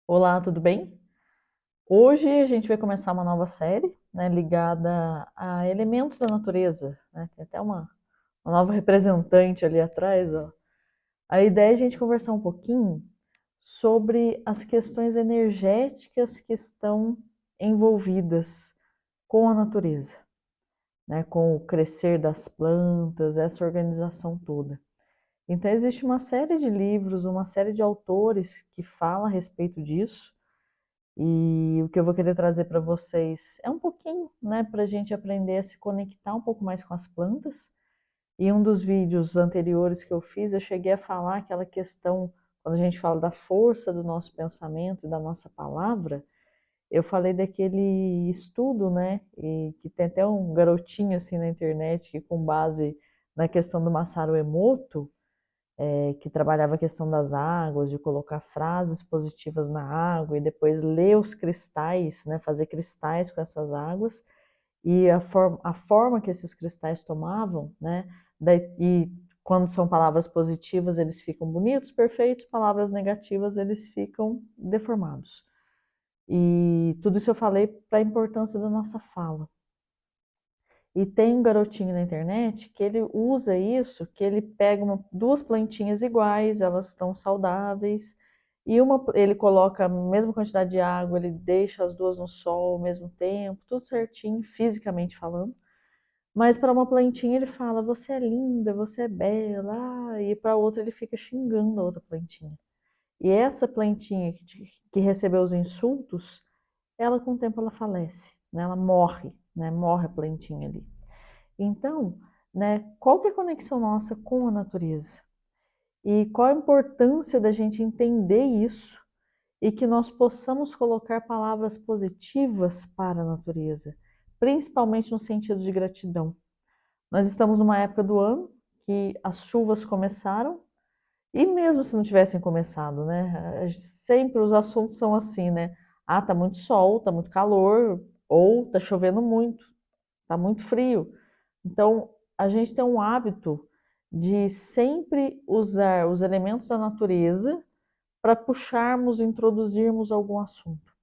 Olá, tudo bem? Hoje a gente vai começar uma nova série, né, ligada a elementos da natureza, né? Tem até uma nova representante ali atrás, ó. A ideia é a gente conversar um pouquinho sobre as questões energéticas que estão envolvidas com a natureza, né, com o crescer das plantas, essa organização toda. Então existe uma série de livros, uma série de autores que falam a respeito disso. E o que eu vou querer trazer para vocês é um pouquinho, né, para a gente aprender a se conectar um pouco mais com as plantas. E um dos vídeos anteriores que eu fiz, eu cheguei a falar aquela questão, quando a gente fala da força do nosso pensamento e da nossa palavra, eu falei daquele estudo, né, e que tem até um garotinho assim na internet que com base na questão do Masaru Emoto, que trabalhava a questão das águas, de colocar frases positivas na água e depois ler os cristais, né, fazer cristais com essas águas e a forma que esses cristais tomavam, né, e quando são palavras positivas eles ficam bonitos, perfeitos, palavras negativas eles ficam deformados. E tudo isso eu falei para a importância da nossa fala. E tem um garotinho na internet que ele usa isso, que ele pega duas plantinhas iguais, elas estão saudáveis, e ele coloca a mesma quantidade de água, ele deixa as duas no sol ao mesmo tempo, tudo certinho, fisicamente falando. Mas para uma plantinha ele fala, você é linda, você é bela, e para outra ele fica xingando a outra plantinha. E essa plantinha que recebeu os insultos, ela com o tempo ela falece, né? Ela morre, né? Morre a plantinha ali. Então, né, qual que é a conexão nossa com a natureza? E qual a importância da gente entender isso e que nós possamos colocar palavras positivas para a natureza, principalmente no sentido de gratidão. Nós estamos numa época do ano que as chuvas começaram e mesmo se não tivessem começado, né? Sempre os assuntos são assim, né? Ah, tá muito sol, tá muito calor, ou tá chovendo muito, tá muito frio. Então, a gente tem um hábito de sempre usar os elementos da natureza para puxarmos, introduzirmos algum assunto.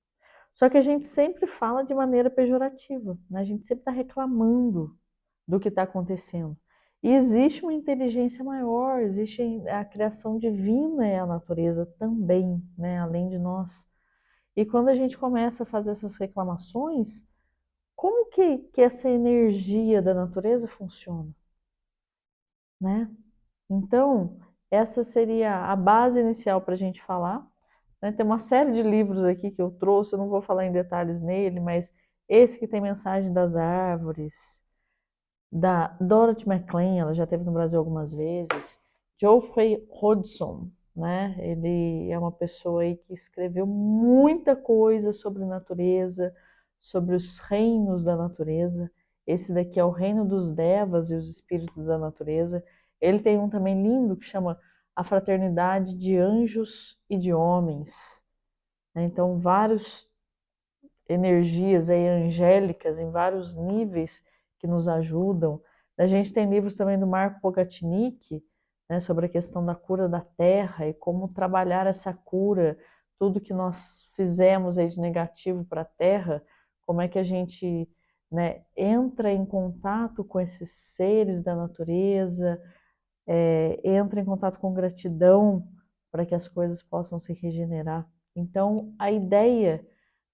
Só que a gente sempre fala de maneira pejorativa, né? A gente sempre está reclamando do que está acontecendo. E existe uma inteligência maior, existe a criação divina é a natureza também, né? Além de nós. E quando a gente começa a fazer essas reclamações, como que essa energia da natureza funciona, né? Então, essa seria a base inicial para a gente falar, né? Tem uma série de livros aqui que eu trouxe, eu não vou falar em detalhes nele, mas esse que tem Mensagem das Árvores, da Dorothy McLean, ela já esteve no Brasil algumas vezes, Geoffrey Hodgson, né? Ele é uma pessoa aí que escreveu muita coisa sobre natureza, sobre os reinos da natureza. Esse daqui é o Reino dos Devas e os Espíritos da Natureza. Ele tem um também lindo que chama A Fraternidade de Anjos e de Homens, né? Então, várias energias aí angélicas em vários níveis que nos ajudam. A gente tem livros também do Marco Pogatnik, né, sobre a questão da cura da terra e como trabalhar essa cura, tudo que nós fizemos aí de negativo para a terra, como é que a gente, né, entra em contato com esses seres da natureza, entra em contato com gratidão para que as coisas possam se regenerar. Então, a ideia,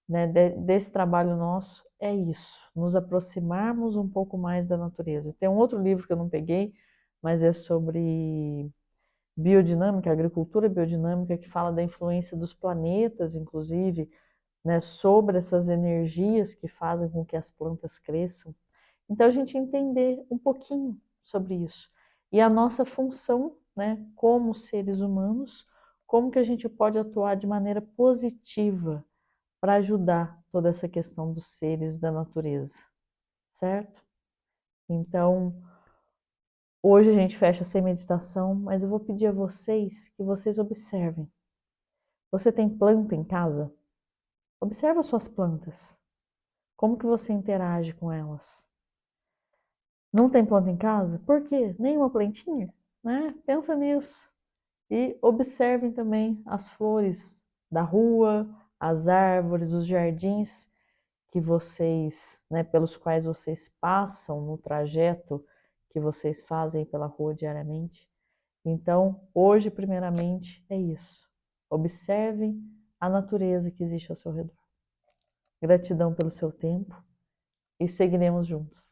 né, desse trabalho nosso é isso, nos aproximarmos um pouco mais da natureza. Tem um outro livro que eu não peguei, mas é sobre biodinâmica, agricultura biodinâmica, que fala da influência dos planetas, inclusive, né, sobre essas energias que fazem com que as plantas cresçam. Então, a gente entender um pouquinho sobre isso. E a nossa função, né, como seres humanos, como que a gente pode atuar de maneira positiva para ajudar toda essa questão dos seres da natureza, certo? Então, hoje a gente fecha sem meditação, mas eu vou pedir a vocês que vocês observem. Você tem planta em casa? Observa suas plantas. Como que você interage com elas? Não tem planta em casa? Por quê? Nenhuma plantinha? Né? Pensa nisso. E observem também as flores, da rua, as árvores, os jardins que vocês, né, pelos quais vocês passam no trajeto que vocês fazem pela rua diariamente. Então, hoje, primeiramente, é isso. Observem a natureza que existe ao seu redor. Gratidão pelo seu tempo e seguiremos juntos.